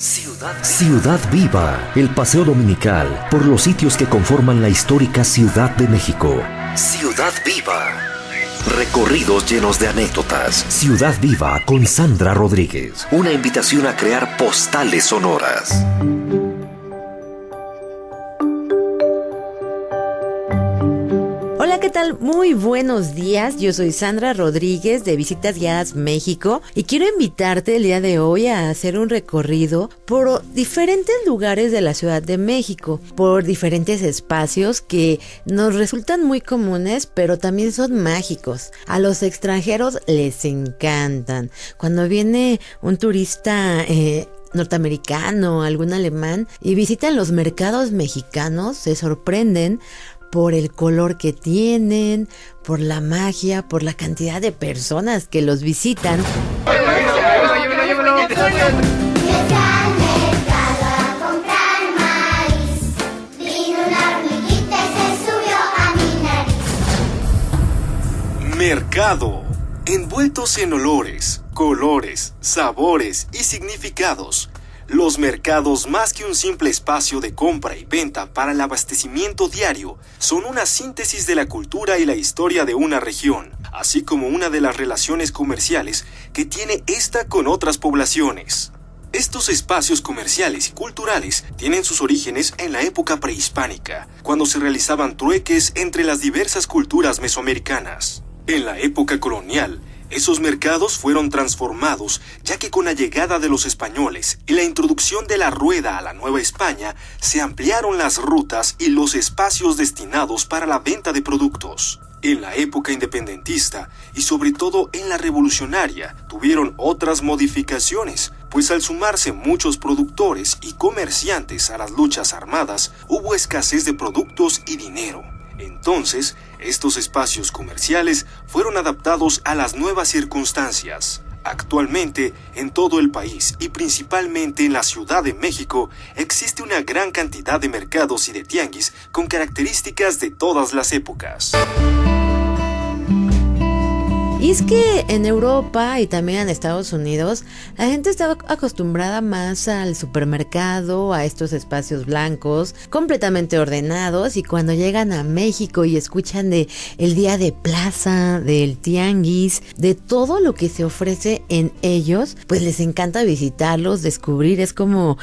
Ciudad Viva, el paseo dominical por los sitios que conforman la histórica Ciudad de México. Ciudad Viva. Recorridos llenos de anécdotas. Ciudad Viva con Sandra Rodríguez. Una invitación a crear postales sonoras. Hola, ¿qué tal? Muy buenos días. Yo soy Sandra Rodríguez de Visitas Guiadas México y quiero invitarte el día de hoy a hacer un recorrido por diferentes lugares de la Ciudad de México, por diferentes espacios que nos resultan muy comunes, pero también son mágicos. A los extranjeros les encantan. Cuando viene un turista norteamericano, algún alemán, y visitan los mercados mexicanos, se sorprenden por el color que tienen, por la magia, por la cantidad de personas que los visitan. Mercado, envueltos en olores, colores, sabores y significados. Los mercados, más que un simple espacio de compra y venta para el abastecimiento diario, son una síntesis de la cultura y la historia de una región, así como una de las relaciones comerciales que tiene esta con otras poblaciones. Estos espacios comerciales y culturales tienen sus orígenes en la época prehispánica, cuando se realizaban trueques entre las diversas culturas mesoamericanas. En la época colonial, esos mercados fueron transformados, ya que con la llegada de los españoles y la introducción de la rueda a la Nueva España, se ampliaron las rutas y los espacios destinados para la venta de productos. En la época independentista y sobre todo en la revolucionaria, tuvieron otras modificaciones, pues al sumarse muchos productores y comerciantes a las luchas armadas, hubo escasez de productos y dinero. Entonces, estos espacios comerciales fueron adaptados a las nuevas circunstancias. Actualmente, en todo el país y principalmente en la Ciudad de México, existe una gran cantidad de mercados y de tianguis con características de todas las épocas. Y es que en Europa y también en Estados Unidos, la gente está acostumbrada más al supermercado, a estos espacios blancos, completamente ordenados, y cuando llegan a México y escuchan de el día de plaza, del tianguis, de todo lo que se ofrece en ellos, pues les encanta visitarlos, descubrir. Es como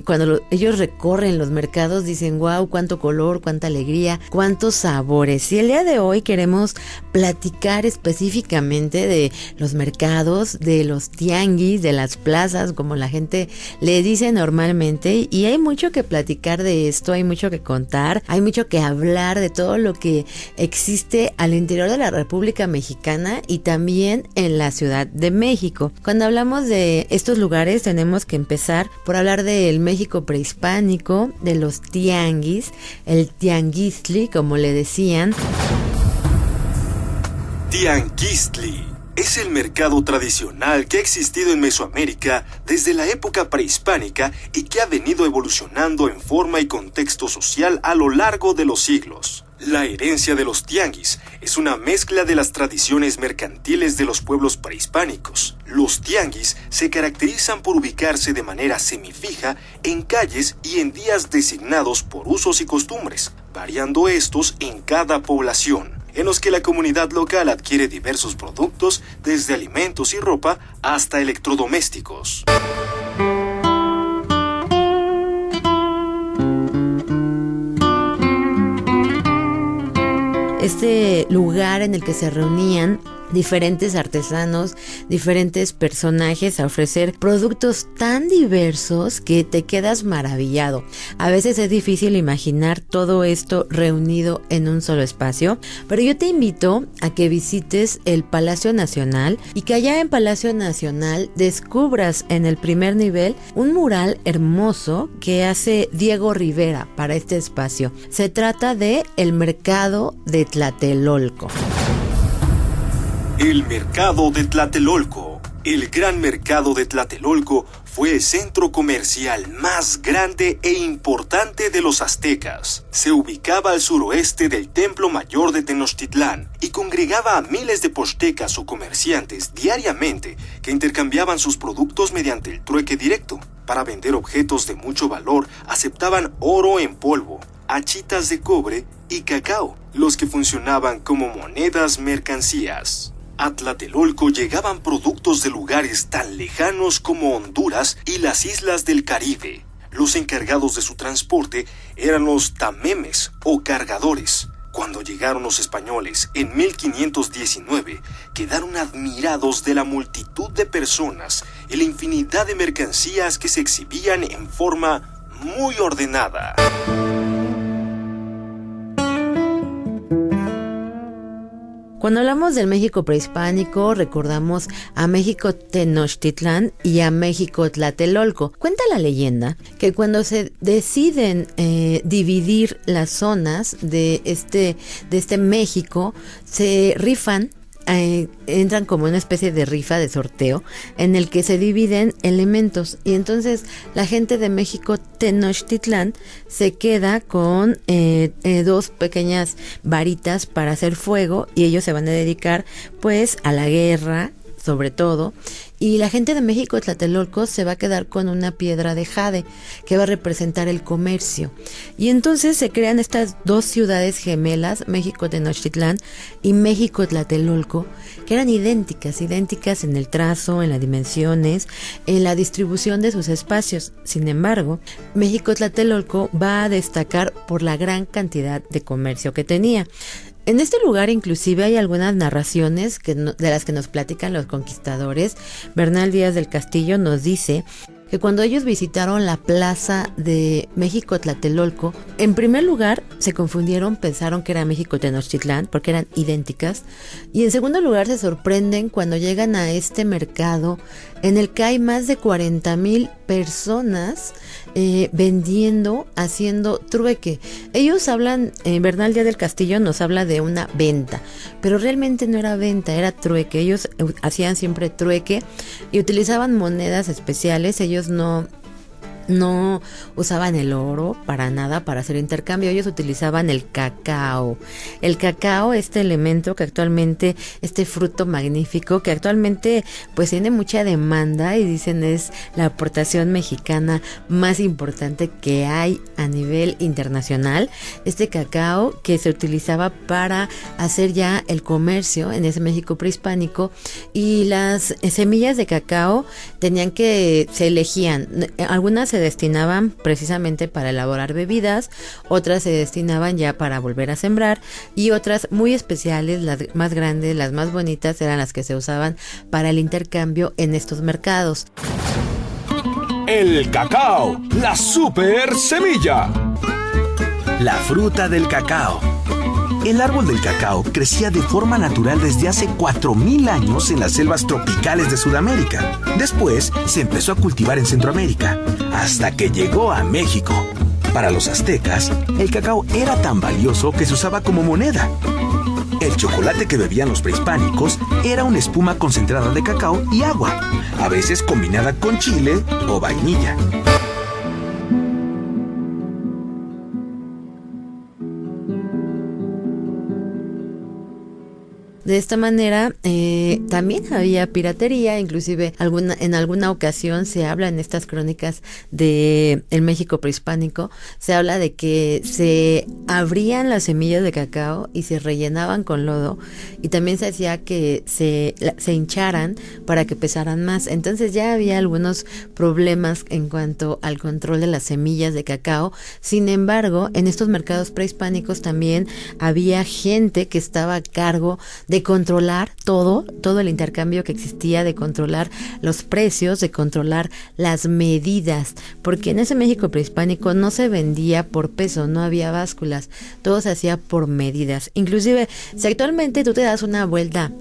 cuando ellos recorren los mercados, dicen, wow, cuánto color, cuánta alegría, cuántos sabores. Y el día de hoy queremos platicar específicamente de los mercados, de los tianguis, de las plazas, como la gente le dice normalmente, y hay mucho que platicar de esto, hay mucho que contar, hay mucho que hablar de todo lo que existe al interior de la República Mexicana y también en la Ciudad de México. Cuando hablamos de estos lugares tenemos que empezar por hablar del México prehispánico, de los tianguis, el tianguistli, como le decían. Tianguistli es el mercado tradicional que ha existido en Mesoamérica desde la época prehispánica y que ha venido evolucionando en forma y contexto social a lo largo de los siglos. La herencia de los tianguis es una mezcla de las tradiciones mercantiles de los pueblos prehispánicos. Los tianguis se caracterizan por ubicarse de manera semifija en calles y en días designados por usos y costumbres, variando estos en cada población, en los que la comunidad local adquiere diversos productos, desde alimentos y ropa hasta electrodomésticos. Este lugar en el que se reunían diferentes artesanos, diferentes personajes a ofrecer productos tan diversos que te quedas maravillado. A veces es difícil imaginar todo esto reunido en un solo espacio, pero yo te invito a que visites el Palacio Nacional y que allá en Palacio Nacional descubras en el primer nivel un mural hermoso que hace Diego Rivera para este espacio. Se trata de el Mercado de Tlatelolco. El Mercado de Tlatelolco. El Gran Mercado de Tlatelolco fue el centro comercial más grande e importante de los aztecas. Se ubicaba al suroeste del Templo Mayor de Tenochtitlán y congregaba a miles de pochtecas o comerciantes diariamente que intercambiaban sus productos mediante el trueque directo. Para vender objetos de mucho valor aceptaban oro en polvo, achitas de cobre y cacao, los que funcionaban como monedas mercancías. A Tlatelolco llegaban productos de lugares tan lejanos como Honduras y las islas del Caribe. Los encargados de su transporte eran los tamemes o cargadores. Cuando llegaron los españoles en 1519, quedaron admirados de la multitud de personas y la infinidad de mercancías que se exhibían en forma muy ordenada. Cuando hablamos del México prehispánico, recordamos a México Tenochtitlán y a México Tlatelolco. Cuenta la leyenda que cuando se deciden dividir las zonas de este México, se rifan. Entran como una especie de rifa de sorteo en el que se dividen elementos, y entonces la gente de México Tenochtitlán se queda con 2 pequeñas varitas para hacer fuego, y ellos se van a dedicar pues a la guerra sobre todo, y la gente de México Tlatelolco se va a quedar con una piedra de jade que va a representar el comercio. Y entonces se crean estas 2 ciudades gemelas, México Tenochtitlán y México Tlatelolco, que eran idénticas en el trazo, en las dimensiones, en la distribución de sus espacios. Sin embargo, México Tlatelolco va a destacar por la gran cantidad de comercio que tenía. En este lugar inclusive hay algunas narraciones de las que nos platican los conquistadores. Bernal Díaz del Castillo nos dice que cuando ellos visitaron la plaza de México Tlatelolco, en primer lugar se confundieron, pensaron que era México Tenochtitlán porque eran idénticas, y en segundo lugar se sorprenden cuando llegan a este mercado en el que hay más de 40,000 personas vendiendo, haciendo trueque. Ellos hablan, Bernal Díaz del Castillo nos habla de una venta, pero realmente no era venta, era trueque. Ellos hacían siempre trueque y utilizaban monedas especiales. Ellos no usaban el oro para nada para hacer intercambio, ellos utilizaban el cacao. El cacao, este elemento que actualmente, este fruto magnífico que actualmente pues tiene mucha demanda, y dicen es la aportación mexicana más importante que hay a nivel internacional. Este cacao que se utilizaba para hacer ya el comercio en ese México prehispánico, y las semillas de cacao se elegían, algunas se destinaban precisamente para elaborar bebidas, otras se destinaban ya para volver a sembrar, y otras muy especiales, las más grandes, las más bonitas, eran las que se usaban para el intercambio en estos mercados. El cacao, la super semilla. La fruta del cacao. El árbol del cacao crecía de forma natural desde hace 4,000 años en las selvas tropicales de Sudamérica. Después se empezó a cultivar en Centroamérica, hasta que llegó a México. Para los aztecas, el cacao era tan valioso que se usaba como moneda. El chocolate que bebían los prehispánicos era una espuma concentrada de cacao y agua, a veces combinada con chile o vainilla. De esta manera también había piratería, inclusive en alguna ocasión se habla en estas crónicas de el México prehispánico, se habla de que se abrían las semillas de cacao y se rellenaban con lodo, y también se hacía que se hincharan para que pesaran más. Entonces ya había algunos problemas en cuanto al control de las semillas de cacao. Sin embargo, en estos mercados prehispánicos también había gente que estaba a cargo de controlar todo el intercambio que existía, de controlar los precios, de controlar las medidas, porque en ese México prehispánico no se vendía por peso, no había básculas, todo se hacía por medidas. Inclusive, si actualmente tú te das una vuelta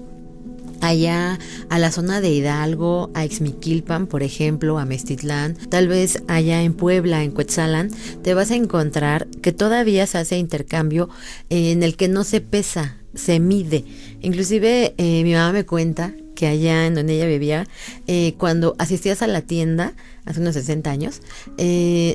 allá a la zona de Hidalgo, a Ixmiquilpan, por ejemplo, a Meztitlán, tal vez allá en Puebla, en Cuetzalan, te vas a encontrar que todavía se hace intercambio en el que no se pesa, se mide. Inclusive mi mamá me cuenta que allá en donde ella vivía, cuando asistías a la tienda, hace unos 60 años,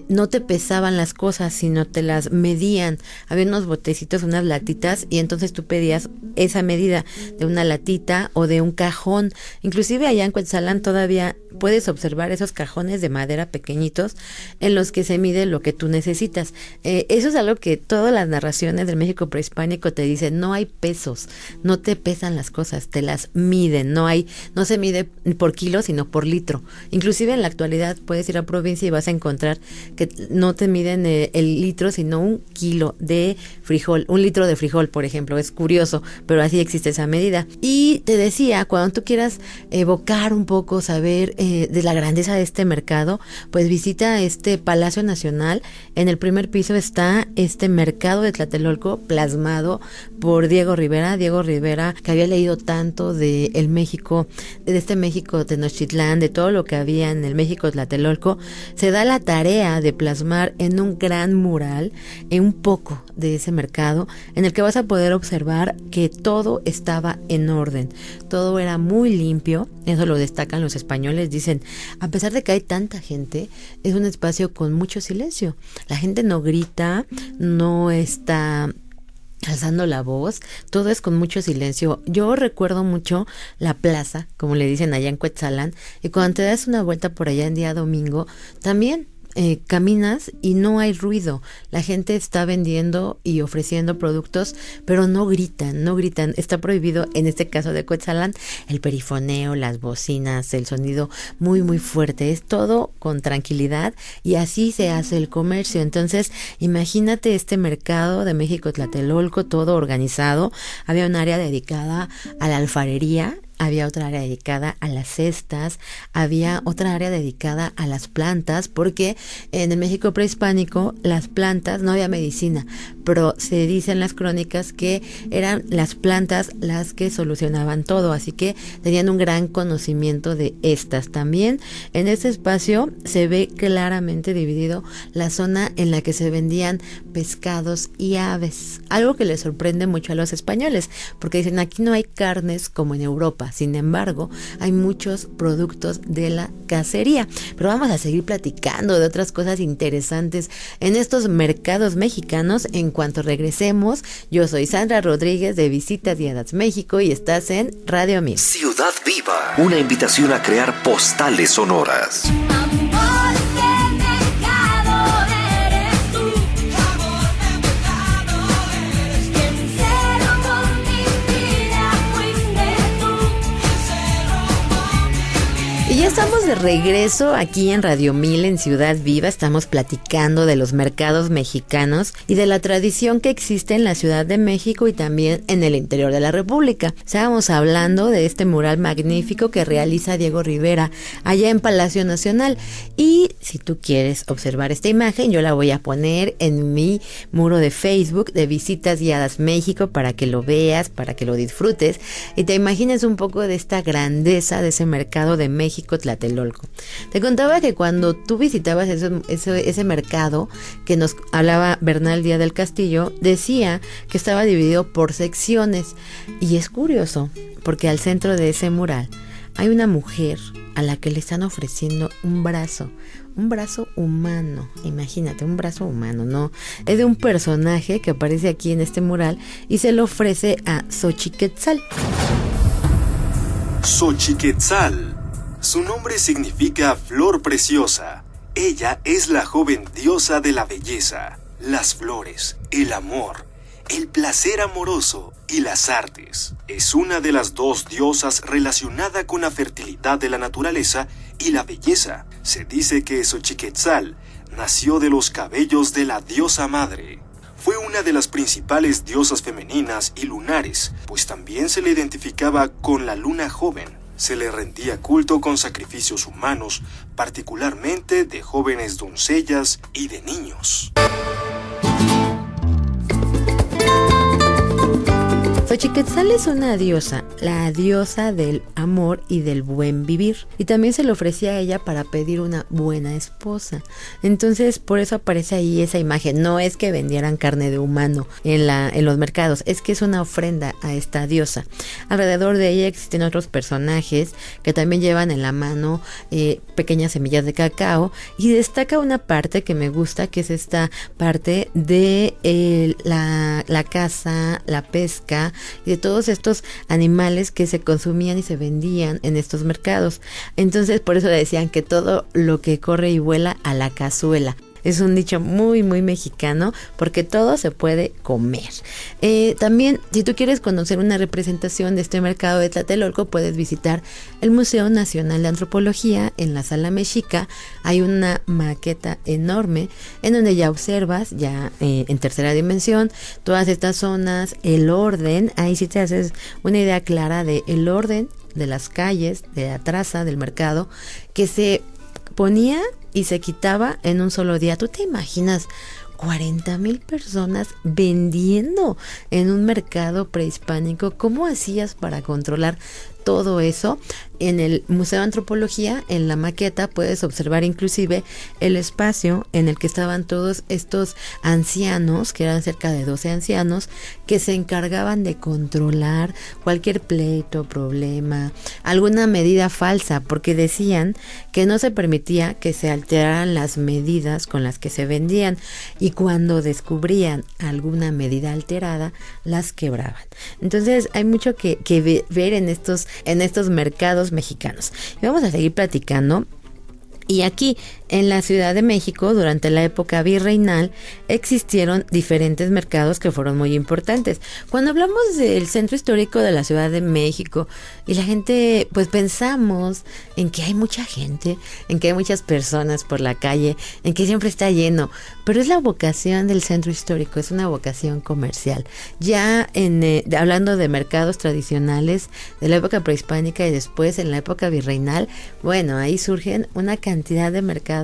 no te pesaban las cosas, sino te las medían. Había unos botecitos, unas latitas, y entonces tú pedías esa medida de una latita o de un cajón. Inclusive allá en Cuetzalan todavía puedes observar esos cajones de madera pequeñitos en los que se mide lo que tú necesitas. Eso es algo que todas las narraciones del México prehispánico te dicen: no hay pesos, no te pesan las cosas, te las miden, no se mide por kilo, sino por litro. Inclusive en la actualidad puedes ir a provincia y vas a encontrar que no te miden el litro, sino un kilo de frijol, un litro de frijol, por ejemplo. Es curioso, pero así existe esa medida. Y te decía, cuando tú quieras evocar un poco, saber de la grandeza de este mercado, pues visita este Palacio Nacional. En el primer piso está este mercado de Tlatelolco plasmado por Diego Rivera, que había leído tanto de el México, de este México Tenochtitlán, de todo lo que había en el México Tlatelolco. Se da la tarea de plasmar en un gran mural un poco de ese mercado, en el que vas a poder observar que todo estaba en orden, todo era muy limpio. Eso lo destacan los españoles. Dicen, a pesar de que hay tanta gente, es un espacio con mucho silencio. La gente no grita, no está alzando la voz, todo es con mucho silencio. Yo recuerdo mucho la plaza, como le dicen allá en Cuetzalan, y cuando te das una vuelta por allá en día domingo, también caminas y no hay ruido. La gente está vendiendo y ofreciendo productos, pero no gritan. Está prohibido, en este caso de Cuetzalan, el perifoneo, las bocinas, el sonido muy muy fuerte. Es todo con tranquilidad y así se hace el comercio. Entonces, imagínate este mercado de México Tlatelolco, todo organizado. Había un área dedicada a la alfarería, había otra área dedicada a las cestas, había otra área dedicada a las plantas, porque en el México prehispánico las plantas, no había medicina, pero se dice en las crónicas que eran las plantas las que solucionaban todo, así que tenían un gran conocimiento de estas. También en este espacio se ve claramente dividido la zona en la que se vendían pescados y aves, algo que les sorprende mucho a los españoles, porque dicen, aquí no hay carnes como en Europa. Sin embargo, hay muchos productos de la cacería. Pero vamos a seguir platicando de otras cosas interesantes en estos mercados mexicanos en cuanto regresemos. Yo soy Sandra Rodríguez de Visitas Guiadas México y estás en Radio Mil. Ciudad Viva, una invitación a crear postales sonoras. Y ya estamos de regreso aquí en Radio Mil, en Ciudad Viva. Estamos platicando de los mercados mexicanos y de la tradición que existe en la Ciudad de México y también en el interior de la República. Estábamos hablando de este mural magnífico que realiza Diego Rivera allá en Palacio Nacional. Y si tú quieres observar esta imagen, yo la voy a poner en mi muro de Facebook de Visitas Guiadas México para que lo veas, para que lo disfrutes y te imagines un poco de esta grandeza de ese mercado de México Tlatelolco. Te contaba que cuando tú visitabas ese mercado que nos hablaba Bernal Díaz del Castillo, decía que estaba dividido por secciones, y es curioso porque al centro de ese mural hay una mujer a la que le están ofreciendo un brazo humano. Imagínate, un brazo humano, ¿no? Es de un personaje que aparece aquí en este mural y se lo ofrece a Xochiquetzal. Xochiquetzal. Su nombre significa flor preciosa. Ella es la joven diosa de la belleza, las flores, el amor, el placer amoroso y las artes. Es una de las dos diosas relacionada con la fertilidad de la naturaleza y la belleza. Se dice que Xochiquetzal nació de los cabellos de la diosa madre. Fue una de las principales diosas femeninas y lunares, pues también se le identificaba con la luna joven. Se le rendía culto con sacrificios humanos, particularmente de jóvenes doncellas y de niños. Xochiquetzal es una diosa, la diosa del amor y del buen vivir. Y también se le ofrecía a ella para pedir una buena esposa. Entonces, por eso aparece ahí esa imagen. No es que vendieran carne de humano en los mercados, es que es una ofrenda a esta diosa. Alrededor de ella existen otros personajes que también llevan en la mano pequeñas semillas de cacao. Y destaca una parte que me gusta, que es esta parte de la caza, la pesca y de todos estos animales que se consumían y se vendían en estos mercados. Entonces, por eso decían que todo lo que corre y vuela a la cazuela. Es un dicho muy muy mexicano, porque todo se puede comer. También, si tú quieres conocer una representación de este mercado de Tlatelolco, puedes visitar el Museo Nacional de Antropología en la Sala Mexica. Hay una maqueta enorme en donde ya observas, ya en tercera dimensión, todas estas zonas, el orden. Ahí sí te haces una idea clara de el orden de las calles, de la traza del mercado, que se ponía y se quitaba en un solo día. ¿Tú te imaginas 40,000 personas vendiendo en un mercado prehispánico? ¿Cómo hacías para controlar todo eso? En el Museo de Antropología, en la maqueta, puedes observar inclusive el espacio en el que estaban todos estos ancianos, que eran cerca de 12 ancianos, que se encargaban de controlar cualquier pleito, problema, alguna medida falsa, porque decían que no se permitía que se alteraran las medidas con las que se vendían, y cuando descubrían alguna medida alterada, las quebraban. Entonces hay mucho que ver en estos mercados mexicanos. Y vamos a seguir platicando. Y aquí, en la Ciudad de México, durante la época virreinal, existieron diferentes mercados que fueron muy importantes. Cuando hablamos del centro histórico de la Ciudad de México, y la gente, pues pensamos en que hay mucha gente, en que hay muchas personas por la calle, en que siempre está lleno, pero es la vocación del centro histórico, es una vocación comercial. Ya hablando de mercados tradicionales de la época prehispánica y después en la época virreinal, bueno, ahí surgen una cantidad de mercados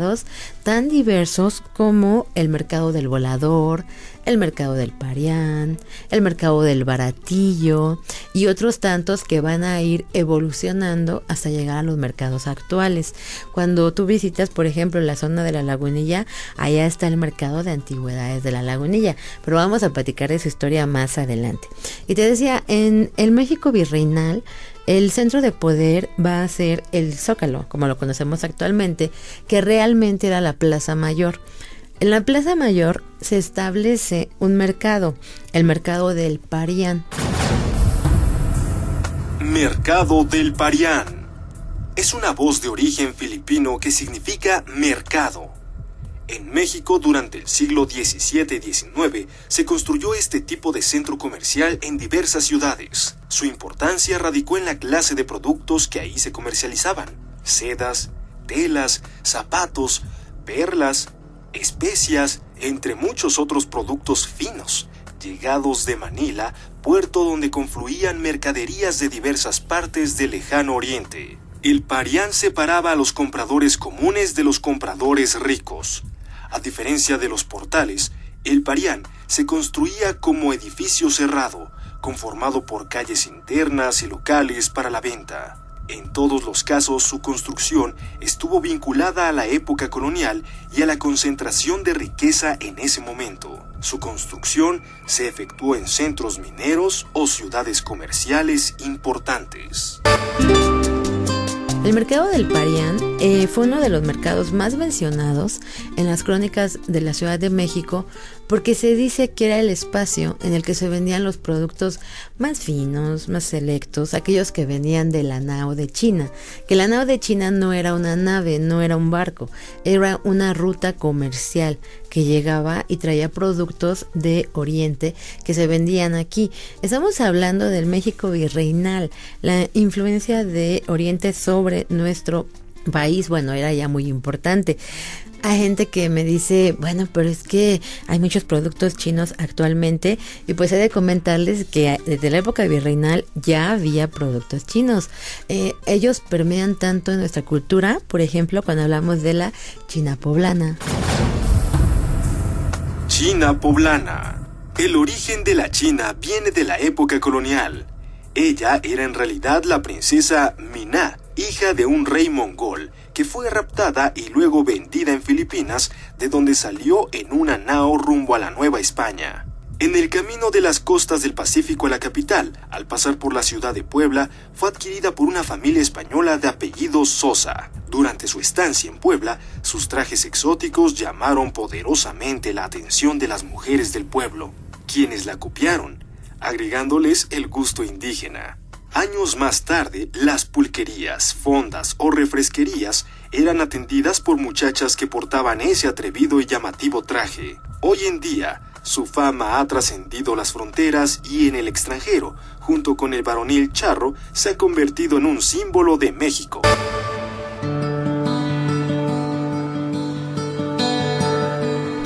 tan diversos como el mercado del Volador, el mercado del Parián, el mercado del Baratillo y otros tantos que van a ir evolucionando hasta llegar a los mercados actuales. Cuando tú visitas, por ejemplo, la zona de la Lagunilla, allá está el mercado de antigüedades de la Lagunilla, pero vamos a platicar de su historia más adelante. Y te decía, en el México virreinal, el centro de poder va a ser el Zócalo, como lo conocemos actualmente, que realmente era la Plaza Mayor. En la Plaza Mayor se establece un mercado, el mercado del Parián. Mercado del Parián. Es una voz de origen filipino que significa mercado. En México, durante el siglo XVII y XIX, se construyó este tipo de centro comercial en diversas ciudades. Su importancia radicó en la clase de productos que ahí se comercializaban: sedas, telas, zapatos, perlas, especias, entre muchos otros productos finos, llegados de Manila, puerto donde confluían mercaderías de diversas partes del lejano oriente. El Parián separaba a los compradores comunes de los compradores ricos. A diferencia de los portales, el Parián se construía como edificio cerrado, conformado por calles internas y locales para la venta. En todos los casos, su construcción estuvo vinculada a la época colonial y a la concentración de riqueza en ese momento. Su construcción se efectuó en centros mineros o ciudades comerciales importantes. El mercado del Parián fue uno de los mercados más mencionados en las crónicas de la Ciudad de México, porque se dice que era el espacio en el que se vendían los productos más finos, más selectos, aquellos que venían de la nao de China. Que la nao de China no era una nave, no era un barco, era una ruta comercial que llegaba y traía productos de Oriente que se vendían aquí. Estamos hablando del México virreinal, la influencia de Oriente sobre nuestro país, bueno, era ya muy importante. Hay gente que me dice, bueno, pero es que hay muchos productos chinos actualmente, y pues he de comentarles que desde la época virreinal ya había productos chinos. Ellos permean tanto en nuestra cultura, por ejemplo, cuando hablamos de la China poblana. China poblana. El origen de la China viene de la época colonial. Ella era en realidad la princesa Miná, hija de un rey mongol, que fue raptada y luego vendida en Filipinas, de donde salió en una nao rumbo a la Nueva España. En el camino de las costas del Pacífico a la capital, al pasar por la ciudad de Puebla, fue adquirida por una familia española de apellido Sosa. Durante su estancia en Puebla, sus trajes exóticos llamaron poderosamente la atención de las mujeres del pueblo, quienes la copiaron, agregándoles el gusto indígena. Años más tarde, las pulquerías, fondas o refresquerías eran atendidas por muchachas que portaban ese atrevido y llamativo traje. Hoy en día, su fama ha trascendido las fronteras y en el extranjero, junto con el varonil charro, se ha convertido en un símbolo de México.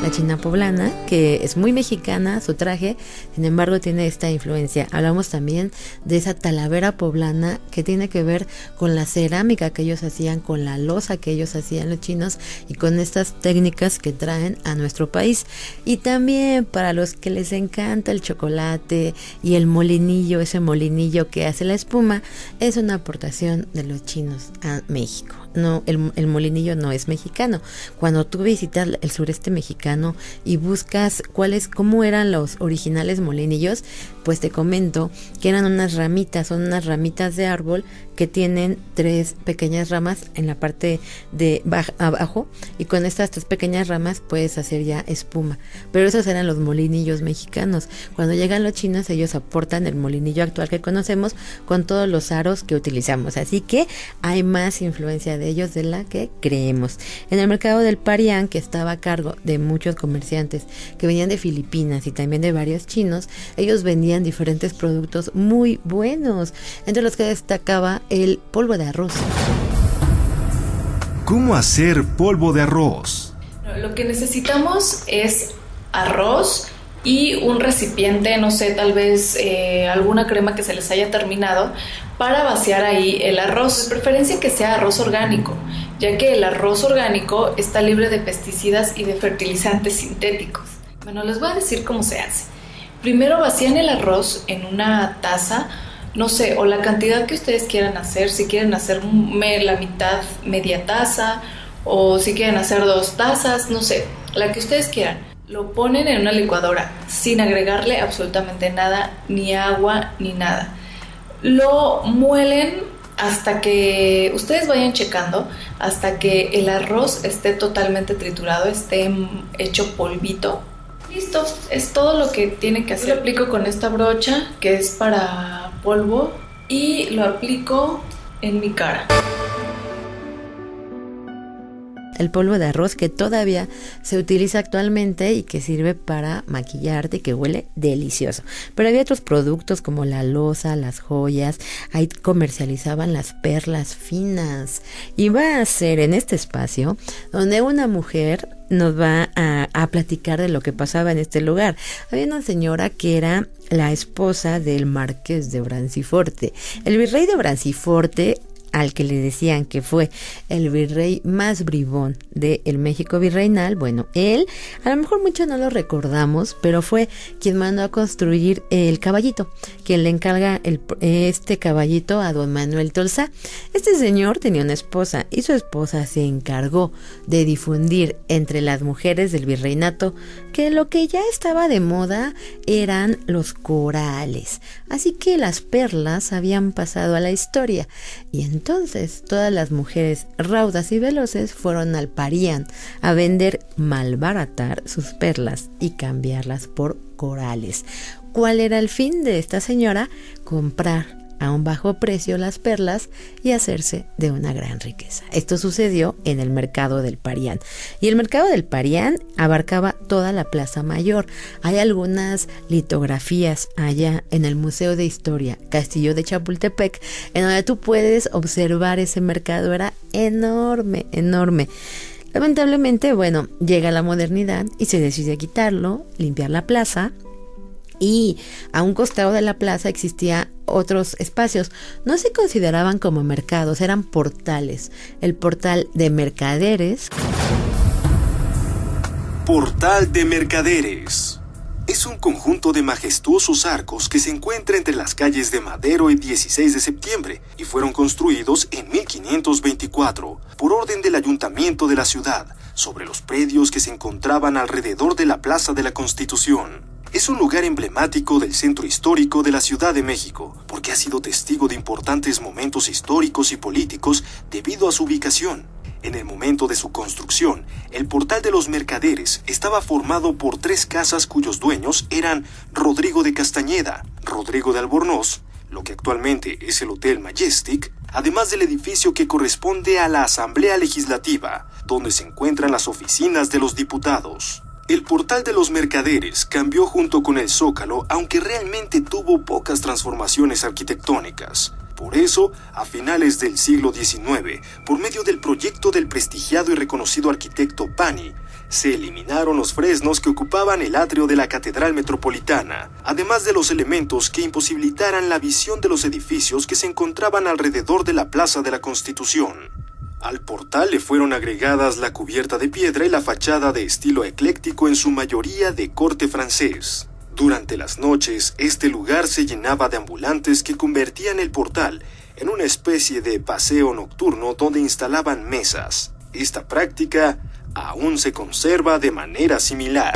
La china poblana, que es muy mexicana, su traje, sin embargo tiene esta influencia. Hablamos también de esa talavera poblana que tiene que ver con la cerámica que ellos hacían, con la loza que ellos hacían los chinos y con estas técnicas que traen a nuestro país. Y también para los que les encanta el chocolate y el molinillo, ese molinillo que hace la espuma, es una aportación de los chinos a México. No, el molinillo no es mexicano. Cuando tú visitas el sureste mexicano y buscas cómo eran los originales molinillos, pues te comento que eran unas ramitas, son unas ramitas de árbol que tienen 3 pequeñas ramas en la parte de abajo, y con estas 3 pequeñas ramas puedes hacer ya espuma. Pero esos eran los molinillos mexicanos. Cuando llegan los chinos, ellos aportan el molinillo actual que conocemos con todos los aros que utilizamos. Así que hay más influencia de ellos de la que creemos. En el mercado del Parián, que estaba a cargo de muchos comerciantes que venían de Filipinas y también de varios chinos, ellos vendían diferentes productos muy buenos, entre los que destacaba el polvo de arroz. ¿Cómo hacer polvo de arroz? Lo que necesitamos es arroz y un recipiente, no sé, tal vez alguna crema que se les haya terminado para vaciar ahí el arroz. De preferencia que sea arroz orgánico, ya que el arroz orgánico está libre de pesticidas y de fertilizantes sintéticos. Bueno, les voy a decir cómo se hace. Primero vacían el arroz en una taza, no sé, o la cantidad que ustedes quieran hacer. Si quieren hacer la mitad, media taza, o si quieren hacer 2 tazas, no sé, la que ustedes quieran. Lo ponen en una licuadora sin agregarle absolutamente nada, ni agua, ni nada. Lo muelen hasta que ustedes vayan checando, hasta que el arroz esté totalmente triturado, esté hecho polvito. Listo, es todo lo que tienen que hacer. Yo lo aplico con esta brocha que es para polvo y lo aplico en mi cara. El polvo de arroz que todavía se utiliza actualmente y que sirve para maquillarte y que huele delicioso. Pero había otros productos como la loza, las joyas, ahí comercializaban las perlas finas. Y va a ser en este espacio donde una mujer nos va a platicar de lo que pasaba en este lugar. Había una señora que era la esposa del marqués de Branciforte. El virrey de Branciforte, al que le decían que fue el virrey más bribón del México virreinal, bueno, él, a lo mejor mucho no lo recordamos, pero fue quien mandó a construir el caballito, quien le encarga este caballito a don Manuel Tolsá. Este señor tenía una esposa y su esposa se encargó de difundir entre las mujeres del virreinato que lo que ya estaba de moda eran los corales, así que las perlas habían pasado a la historia y entonces todas las mujeres raudas y veloces fueron al Parián a vender, malbaratar sus perlas y cambiarlas por corales. ¿Cuál era el fin de esta señora? Comprar a un bajo precio las perlas y hacerse de una gran riqueza. Esto sucedió en el mercado del Parián. Y el mercado del Parián abarcaba toda la Plaza Mayor. Hay algunas litografías allá en el Museo de Historia Castillo de Chapultepec, en donde tú puedes observar ese mercado. Era enorme, enorme. Lamentablemente, bueno, llega la modernidad y se decide quitarlo, limpiar la plaza. Y a un costado de la plaza existía otros espacios. No se consideraban como mercados, eran portales. El portal de mercaderes. Portal de mercaderes. es un conjunto de majestuosos arcos que se encuentra entre las calles de Madero y 16 de septiembre y fueron construidos en 1524 por orden del ayuntamiento de la ciudad sobre los predios que se encontraban alrededor de la Plaza de la Constitución. Es un lugar emblemático del centro histórico de la Ciudad de México porque ha sido testigo de importantes momentos históricos y políticos debido a su ubicación. En el momento de su construcción, el Portal de los Mercaderes estaba formado por 3 casas cuyos dueños eran Rodrigo de Castañeda, Rodrigo de Albornoz, lo que actualmente es el Hotel Majestic, además del edificio que corresponde a la Asamblea Legislativa, donde se encuentran las oficinas de los diputados. El Portal de los Mercaderes cambió junto con el Zócalo, aunque realmente tuvo pocas transformaciones arquitectónicas. Por eso, a finales del siglo XIX, por medio del proyecto del prestigiado y reconocido arquitecto Pani, se eliminaron los fresnos que ocupaban el atrio de la Catedral Metropolitana, además de los elementos que imposibilitaran la visión de los edificios que se encontraban alrededor de la Plaza de la Constitución. Al portal le fueron agregadas la cubierta de piedra y la fachada de estilo ecléctico, en su mayoría de corte francés. Durante las noches, este lugar se llenaba de ambulantes que convertían el portal en una especie de paseo nocturno donde instalaban mesas. Esta práctica aún se conserva de manera similar.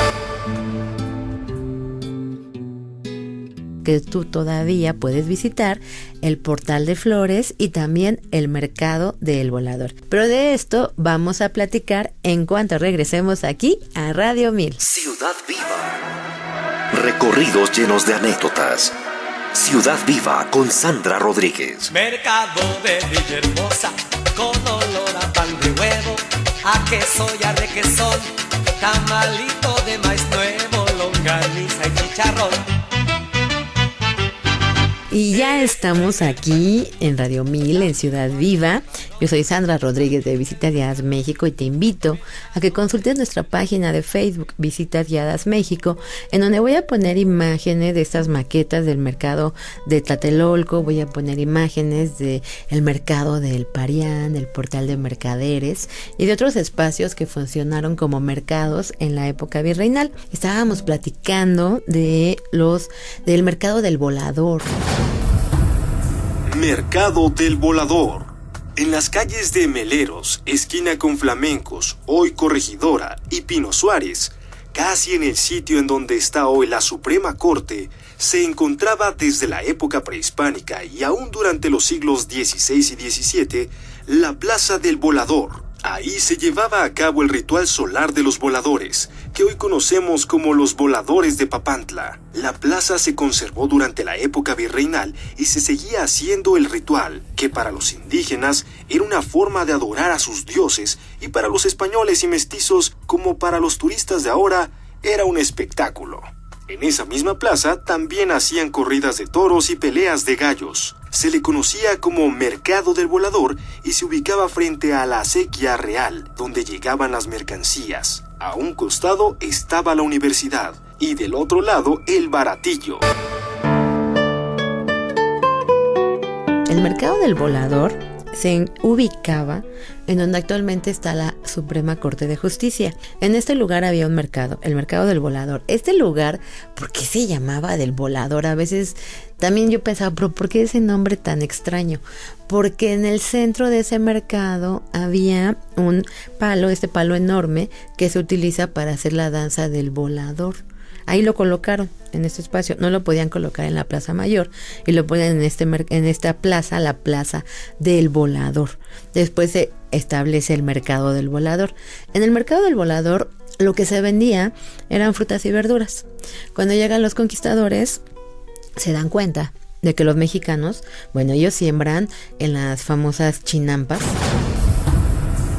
Que tú todavía puedes visitar el Portal de Flores y también el Mercado del Volador. Pero de esto vamos a platicar en cuanto regresemos aquí a Radio 1000. Ciudad Viva. Recorridos llenos de anécdotas. Ciudad Viva con Sandra Rodríguez. Mercado de Villahermosa, con olor a pan de huevo, a queso y a requesón, tamalito de maíz nuevo, longaniza y chicharrón. Y ya estamos aquí en Radio 1000, en Ciudad Viva. Yo soy Sandra Rodríguez de Visitas Guiadas México y te invito a que consultes nuestra página de Facebook, Visitas Guiadas México, en donde voy a poner imágenes de estas maquetas del mercado de Tlatelolco, voy a poner imágenes del mercado del Parián, del Portal de Mercaderes y de otros espacios que funcionaron como mercados en la época virreinal. Estábamos platicando del mercado del Volador. Mercado del Volador. En las calles de Meleros, esquina con Flamencos, hoy Corregidora, y Pino Suárez, casi en el sitio en donde está hoy la Suprema Corte, se encontraba desde la época prehispánica y aún durante los siglos XVI y XVII, la Plaza del Volador. Ahí se llevaba a cabo el ritual solar de los voladores, que hoy conocemos como los voladores de Papantla. La plaza se conservó durante la época virreinal y se seguía haciendo el ritual, que para los indígenas era una forma de adorar a sus dioses y para los españoles y mestizos, como para los turistas de ahora, era un espectáculo. En esa misma plaza también hacían corridas de toros y peleas de gallos. Se le conocía como Mercado del Volador y se ubicaba frente a la acequia real, donde llegaban las mercancías. A un costado estaba la universidad y del otro lado el baratillo. El Mercado del Volador se ubicaba en donde actualmente está la Suprema Corte de Justicia. En este lugar había un mercado, el Mercado del Volador. Este lugar, ¿por qué se llamaba del Volador? A veces también yo pensaba, pero ¿por qué ese nombre tan extraño? Porque en el centro de ese mercado había un palo, este palo enorme que se utiliza para hacer la danza del volador. Ahí lo colocaron en este espacio, no lo podían colocar en la Plaza Mayor y lo ponen en esta plaza, la Plaza del Volador. Después se establece el Mercado del Volador. En el Mercado del Volador lo que se vendía eran frutas y verduras. Cuando llegan los conquistadores se dan cuenta de que los mexicanos, bueno, ellos siembran en las famosas chinampas.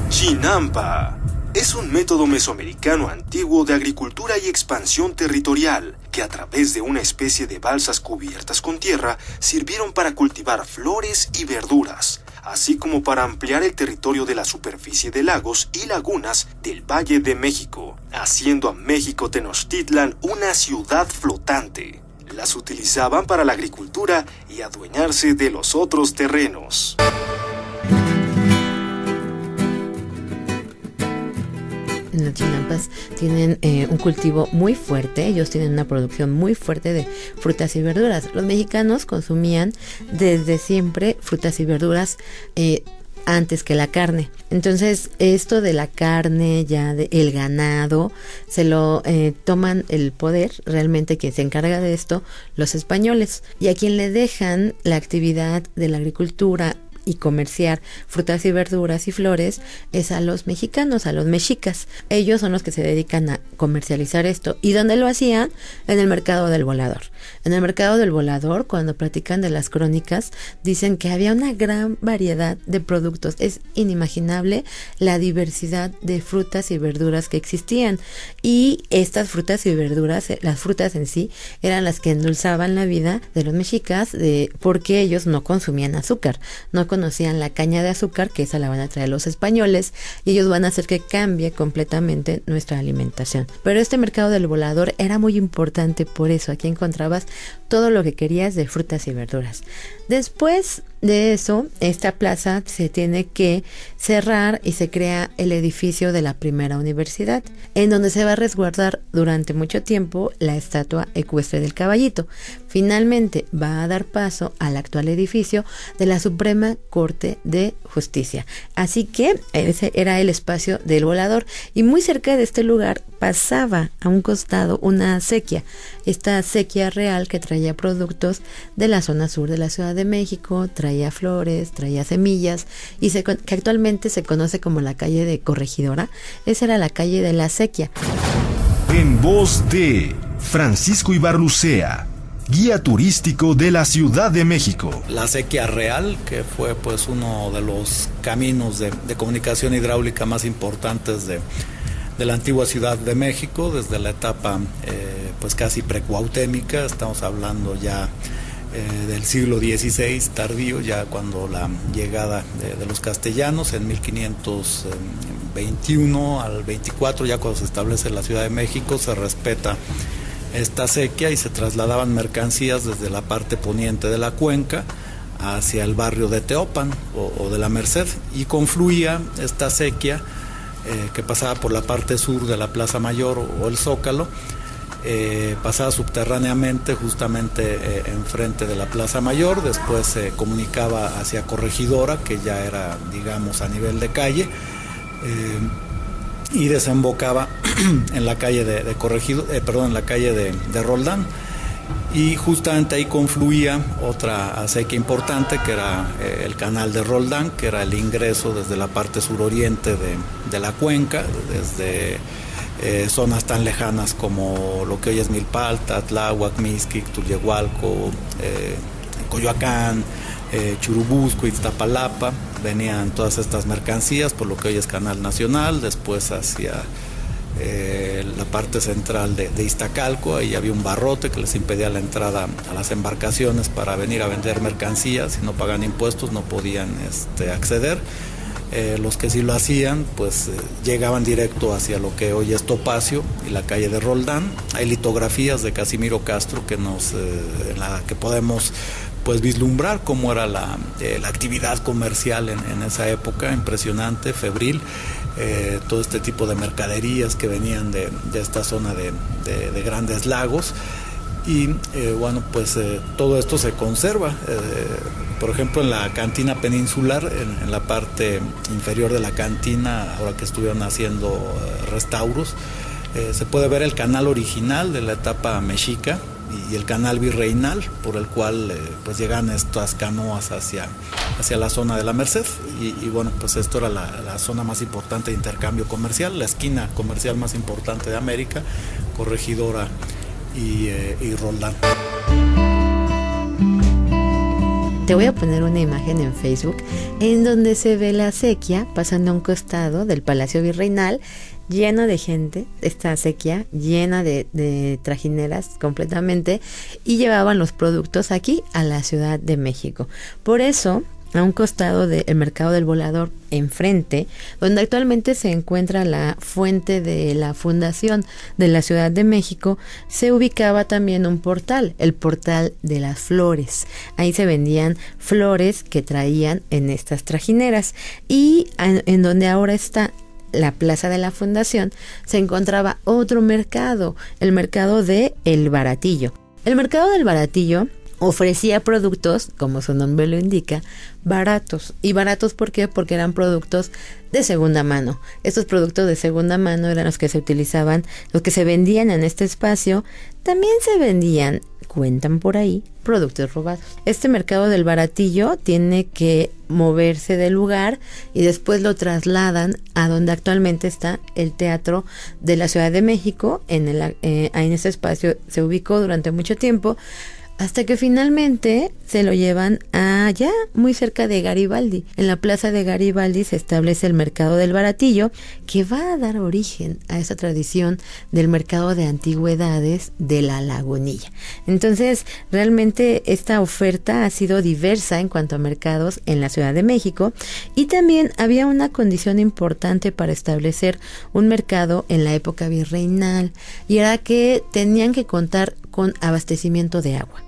Chinampa es un método mesoamericano antiguo de agricultura y expansión territorial que a través de una especie de balsas cubiertas con tierra sirvieron para cultivar flores y verduras, así como para ampliar el territorio de la superficie de lagos y lagunas del Valle de México, haciendo a México Tenochtitlan una ciudad flotante. Las utilizaban para la agricultura y adueñarse de los otros terrenos. en los Chinampas tienen un cultivo muy fuerte. Ellos tienen una producción muy fuerte de frutas y verduras. Los mexicanos consumían desde siempre frutas y verduras antes que la carne. Entonces, esto de la carne, ya el ganado, se lo toman el poder, realmente quien se encarga de esto, los españoles. Y a quien le dejan la actividad de la agricultura y comerciar frutas y verduras y flores es a los mexicanos, a los mexicas. Ellos son los que se dedican a comercializar esto. ¿Y dónde lo hacían? En el mercado del Volador. En el mercado del Volador, cuando platican de las crónicas, dicen que había una gran variedad de productos. Es inimaginable la diversidad de frutas y verduras que existían. Y estas frutas y verduras, las frutas en sí, eran las que endulzaban la vida de los mexicas, porque ellos no consumían azúcar, no conocían la caña de azúcar, que esa la van a traer los españoles, y ellos van a hacer que cambie completamente nuestra alimentación. Pero este mercado del Volador era muy importante por eso. Aquí encontrabas todo lo que querías de frutas y verduras. Después de eso, esta plaza se tiene que cerrar y se crea el edificio de la primera universidad, en donde se va a resguardar durante mucho tiempo la estatua ecuestre del caballito. Finalmente va a dar paso al actual edificio de la Suprema Corte de Justicia. Así que ese era el espacio del Volador, y muy cerca de este lugar pasaba a un costado una acequia, esta acequia real que traía productos de la zona sur de la Ciudad de México, traía flores, traía semillas, y que actualmente se conoce como la calle de Corregidora. Esa era la calle de la acequia. En voz de Francisco Ibarlucea, guía turístico de la Ciudad de México. La acequia real, que fue pues uno de los caminos de comunicación hidráulica más importantes de la antigua Ciudad de México, desde la etapa pues casi precuautémica. Estamos hablando ya del siglo XVI tardío, ya cuando la llegada de los castellanos en 1521 al 24, ya cuando se establece la Ciudad de México, se respeta esta acequia y se trasladaban mercancías desde la parte poniente de la cuenca hacia el barrio de Teopan o de la Merced, y confluía esta acequia que pasaba por la parte sur de la Plaza Mayor o el Zócalo, pasaba subterráneamente justamente enfrente de la Plaza Mayor, después se comunicaba hacia Corregidora, que ya era, digamos, a nivel de calle, y desembocaba en la calle en la calle de Roldán, y justamente ahí confluía otra acequia importante, que era el canal de Roldán, que era el ingreso desde la parte suroriente de la cuenca, desde zonas tan lejanas como lo que hoy es Milpalta, Tláhuac, Mixquic, Tulyehualco, Coyoacán, Churubusco, Iztapalapa. Venían todas estas mercancías por lo que hoy es Canal Nacional, después hacia la parte central de Iztacalco. Ahí había un barrote que les impedía la entrada a las embarcaciones para venir a vender mercancías. Si no pagan impuestos no podían acceder. Los que sí lo hacían pues llegaban directo hacia lo que hoy es Topacio y la calle de Roldán. Hay litografías de Casimiro Castro que en la que podemos pues vislumbrar cómo era la actividad comercial en esa época, impresionante, febril. Todo este tipo de mercaderías que venían de esta zona de Grandes Lagos, y bueno, pues todo esto se conserva. Por ejemplo, en la cantina peninsular, en la parte inferior de la cantina, ahora que estuvieron haciendo restauros, se puede ver el canal original de la etapa mexica y el canal virreinal, por el cual pues llegan estas canoas hacia la zona de la Merced, y bueno, pues esto era la zona más importante de intercambio comercial, la esquina comercial más importante de América, Corregidora y Roldán. Te voy a poner una imagen en Facebook en donde se ve la acequia pasando a un costado del Palacio Virreinal, lleno de gente, esta acequia llena de trajineras completamente, y llevaban los productos aquí a la Ciudad de México. Por eso, a un costado del Mercado del Volador, enfrente, donde actualmente se encuentra la fuente de la fundación de la Ciudad de México, se ubicaba también un portal, el Portal de las Flores. Ahí se vendían flores que traían en estas trajineras, y en donde ahora está la Plaza de la Fundación, se encontraba otro mercado, el mercado de El Baratillo. El mercado del Baratillo ofrecía productos, como su nombre lo indica, baratos. ¿Y baratos por qué? Porque eran productos de segunda mano. Estos productos de segunda mano eran los que se utilizaban, los que se vendían en este espacio. También se vendían, cuentan por ahí, productos robados. Este mercado del Baratillo tiene que moverse del lugar y después lo trasladan a donde actualmente está el Teatro de la Ciudad de México. En ese espacio se ubicó durante mucho tiempo, hasta que finalmente se lo llevan allá, muy cerca de Garibaldi. En la plaza de Garibaldi se establece el mercado del Baratillo, que va a dar origen a esa tradición del mercado de antigüedades de la Lagunilla. Entonces, realmente esta oferta ha sido diversa en cuanto a mercados en la Ciudad de México, y también había una condición importante para establecer un mercado en la época virreinal, y era que tenían que contar con abastecimiento de agua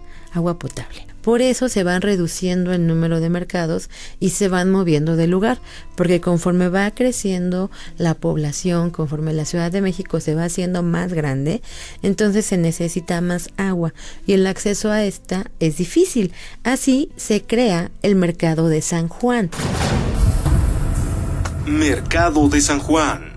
potable. Por eso se van reduciendo el número de mercados y se van moviendo de lugar, porque conforme va creciendo la población, conforme la Ciudad de México se va haciendo más grande, entonces se necesita más agua y el acceso a esta es difícil. Así se crea el Mercado de San Juan. Mercado de San Juan.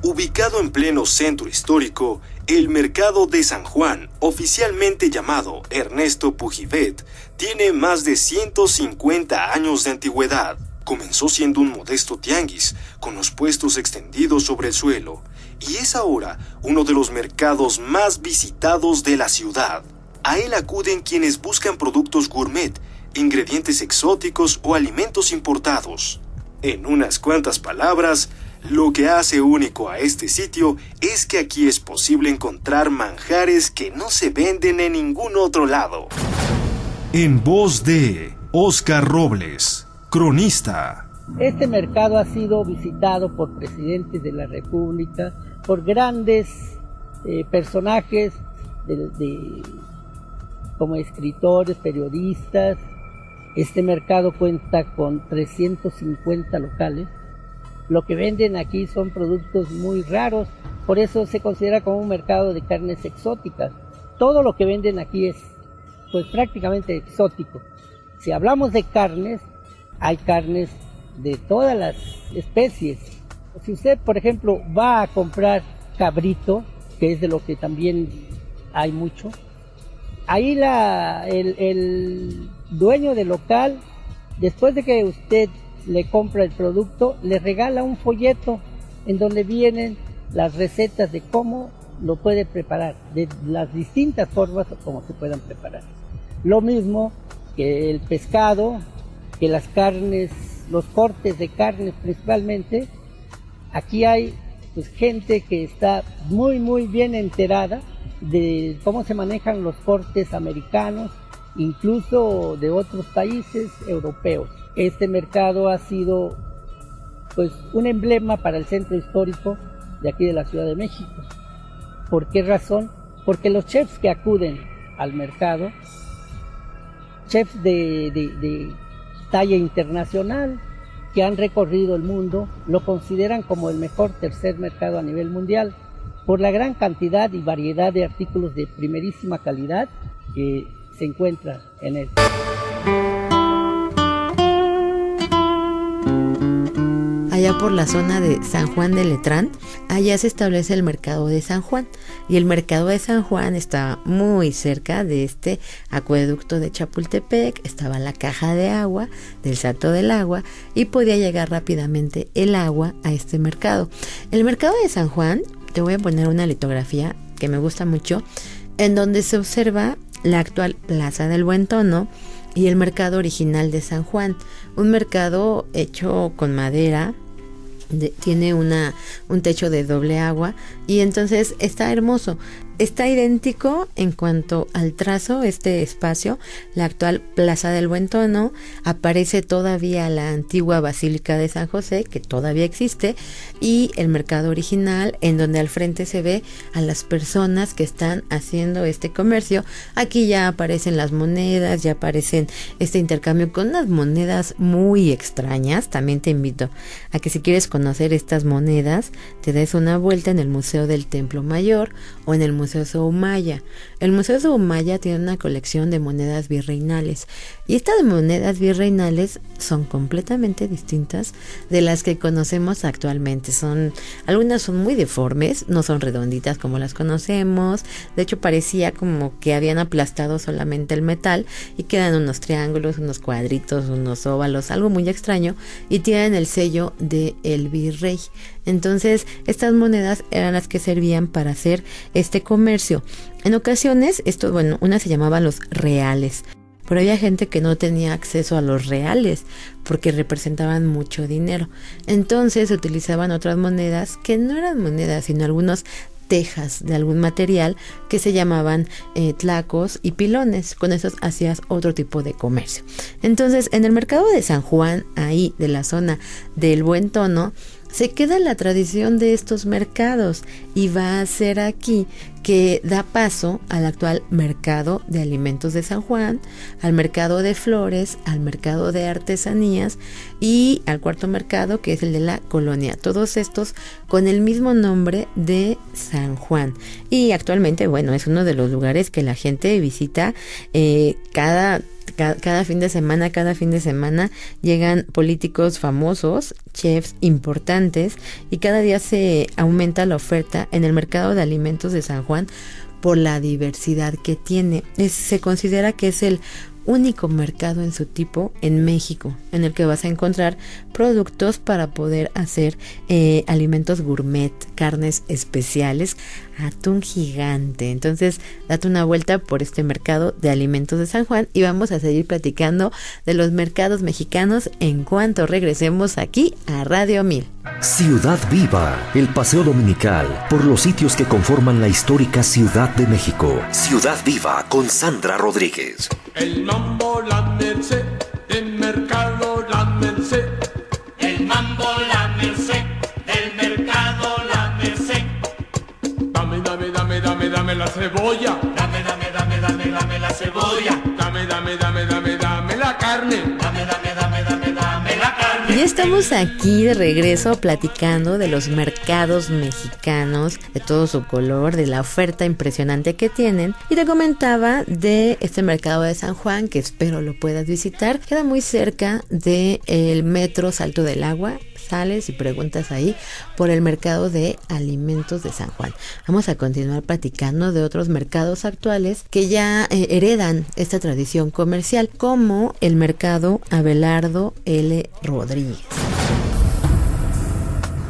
Ubicado en pleno centro histórico, el Mercado de San Juan, oficialmente llamado Ernesto Pujivet, tiene más de 150 años de antigüedad. Comenzó siendo un modesto tianguis, con los puestos extendidos sobre el suelo, y es ahora uno de los mercados más visitados de la ciudad. A él acuden quienes buscan productos gourmet, ingredientes exóticos o alimentos importados. En unas cuantas palabras, lo que hace único a este sitio es que aquí es posible encontrar manjares que no se venden en ningún otro lado. En voz de Oscar Robles, cronista. Este mercado ha sido visitado por presidentes de la República, por grandes personajes como escritores, periodistas. Este mercado cuenta con 350 locales. Lo que venden aquí son productos muy raros, por eso se considera como un mercado de carnes exóticas. Todo lo que venden aquí es pues prácticamente exótico. Si hablamos de carnes, hay carnes de todas las especies. Si usted, por ejemplo, va a comprar cabrito, que es de lo que también hay mucho, ahí el dueño del local, después de que usted le compra el producto, le regala un folleto en donde vienen las recetas de cómo lo puede preparar, de las distintas formas como se puedan preparar. Lo mismo que el pescado, que las carnes, los cortes de carnes principalmente. Aquí hay pues gente que está muy bien enterada de cómo se manejan los cortes americanos, incluso de otros países europeos. Este mercado ha sido pues un emblema para el centro histórico de aquí de la Ciudad de México. ¿Por qué razón? Porque los chefs que acuden al mercado, chefs de talla internacional, que han recorrido el mundo, lo consideran como el mejor tercer mercado a nivel mundial, por la gran cantidad y variedad de artículos de primerísima calidad que se encuentra en él. Allá por la zona de San Juan de Letrán, allá se establece el Mercado de San Juan, y el Mercado de San Juan está muy cerca de este acueducto de Chapultepec. Estaba la caja de agua del Salto del Agua y podía llegar rápidamente el agua a este mercado. El Mercado de San Juan, te voy a poner una litografía que me gusta mucho, en donde se observa la actual Plaza del Buen Tono y el mercado original de San Juan, un mercado hecho con madera. Tiene un techo de doble agua y entonces está hermoso. está idéntico en cuanto al trazo, este espacio, la actual Plaza del Buen Tono, aparece todavía la antigua Basílica de San José, que todavía existe, y el mercado original, en donde al frente se ve a las personas que están haciendo este comercio. Aquí ya aparecen las monedas, ya aparecen este intercambio con unas monedas muy extrañas. También te invito a que si quieres conocer estas monedas, te des una vuelta en el Museo del Templo Mayor o en el Museo Soumaya. El Museo Soumaya tiene una colección de monedas virreinales y estas monedas virreinales son completamente distintas de las que conocemos actualmente. Algunas son muy deformes, no son redonditas como las conocemos. De hecho, parecía como que habían aplastado solamente el metal y quedan unos triángulos, unos cuadritos, unos óvalos, algo muy extraño, y tienen el sello de el virrey. Entonces, estas monedas eran las que servían para hacer este comercio. En ocasiones, unas se llamaban los reales, pero había gente que no tenía acceso a los reales porque representaban mucho dinero. Entonces, se utilizaban otras monedas que no eran monedas, sino algunos tejas de algún material que se llamaban tlacos y pilones. Con esos hacías otro tipo de comercio. Entonces, en el mercado de San Juan, ahí de la zona del Buen Tono, se queda la tradición de estos mercados y va a ser aquí que da paso al actual mercado de alimentos de San Juan, al mercado de flores, al mercado de artesanías y al cuarto mercado, que es el de la Colonia. Todos estos con el mismo nombre de San Juan. Y actualmente, es uno de los lugares que la gente visita cada fin de semana llegan políticos famosos, chefs importantes, y cada día se aumenta la oferta en el mercado de alimentos de San Juan por la diversidad que tiene. Se considera que es el único mercado en su tipo en México, en el que vas a encontrar productos para poder hacer alimentos gourmet, carnes especiales, atún gigante. Entonces, date una vuelta por este mercado de alimentos de San Juan y vamos a seguir platicando de los mercados mexicanos en cuanto regresemos aquí a Radio 1000. Ciudad Viva, el paseo dominical por los sitios que conforman la histórica Ciudad de México. Ciudad Viva con Sandra Rodríguez. El mambo, la merced, el mercado, la merced. El mambo, la merced, el mercado, la merced. Dame la cebolla. Dame la cebolla. Dame la carne. Dame la carne. Ya estamos aquí de regreso platicando de los mercados mexicanos, de todo su color, de la oferta impresionante que tienen. Y te comentaba de este mercado de San Juan, que espero lo puedas visitar. Queda muy cerca del metro Salto del Agua. Sales y preguntas ahí por el mercado de alimentos de San Juan. Vamos a continuar platicando de otros mercados actuales que ya heredan esta tradición comercial, como el mercado Abelardo L. Rodríguez.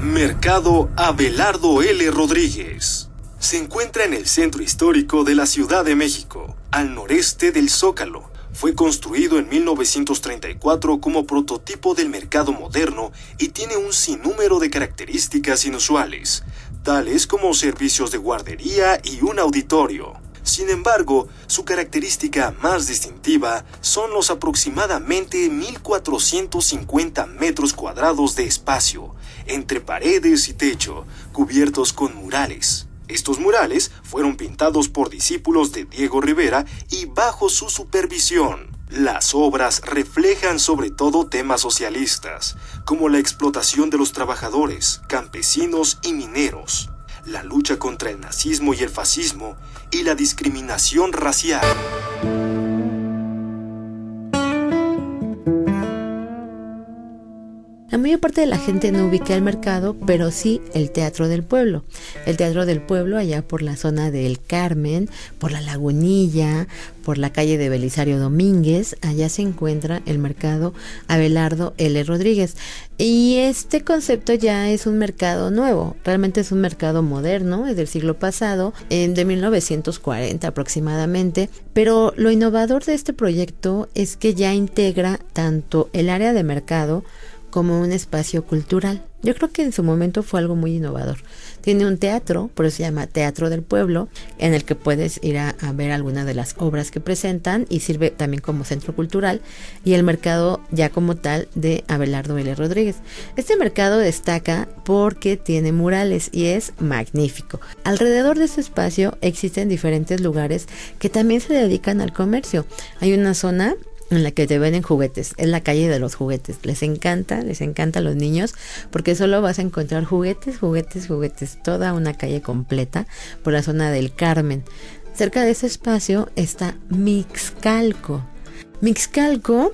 Mercado Abelardo L. Rodríguez. Se encuentra en el centro histórico de la Ciudad de México, al noreste del Zócalo. Fue construido en 1934 como prototipo del mercado moderno y tiene un sinnúmero de características inusuales, tales como servicios de guardería y un auditorio. Sin embargo, su característica más distintiva son los aproximadamente 1.450 metros cuadrados de espacio, entre paredes y techo, cubiertos con murales. Estos murales fueron pintados por discípulos de Diego Rivera y bajo su supervisión. Las obras reflejan sobre todo temas socialistas, como la explotación de los trabajadores, campesinos y mineros, la lucha contra el nazismo y el fascismo y la discriminación racial. La mayor parte de la gente no ubica el mercado, pero sí el Teatro del Pueblo. El Teatro del Pueblo allá por la zona del Carmen, por la Lagunilla, por la calle de Belisario Domínguez, allá se encuentra el mercado Abelardo L. Rodríguez. Y este concepto ya es un mercado nuevo, realmente es un mercado moderno, es del siglo pasado, de 1940 aproximadamente, pero lo innovador de este proyecto es que ya integra tanto el área de mercado como un espacio cultural. Yo creo que en su momento fue algo muy innovador. Tiene un teatro, por eso se llama Teatro del Pueblo, en el que puedes ir a ver algunas de las obras que presentan y sirve también como centro cultural, y el mercado ya como tal de Abelardo L. Rodríguez. Este mercado destaca porque tiene murales y es magnífico. Alrededor de este espacio existen diferentes lugares que también se dedican al comercio. Hay una zona en la que te venden juguetes, es la calle de los juguetes. Les encanta a los niños porque solo vas a encontrar juguetes, toda una calle completa por la zona del Carmen. Cerca de ese espacio está Mixcalco. Mixcalco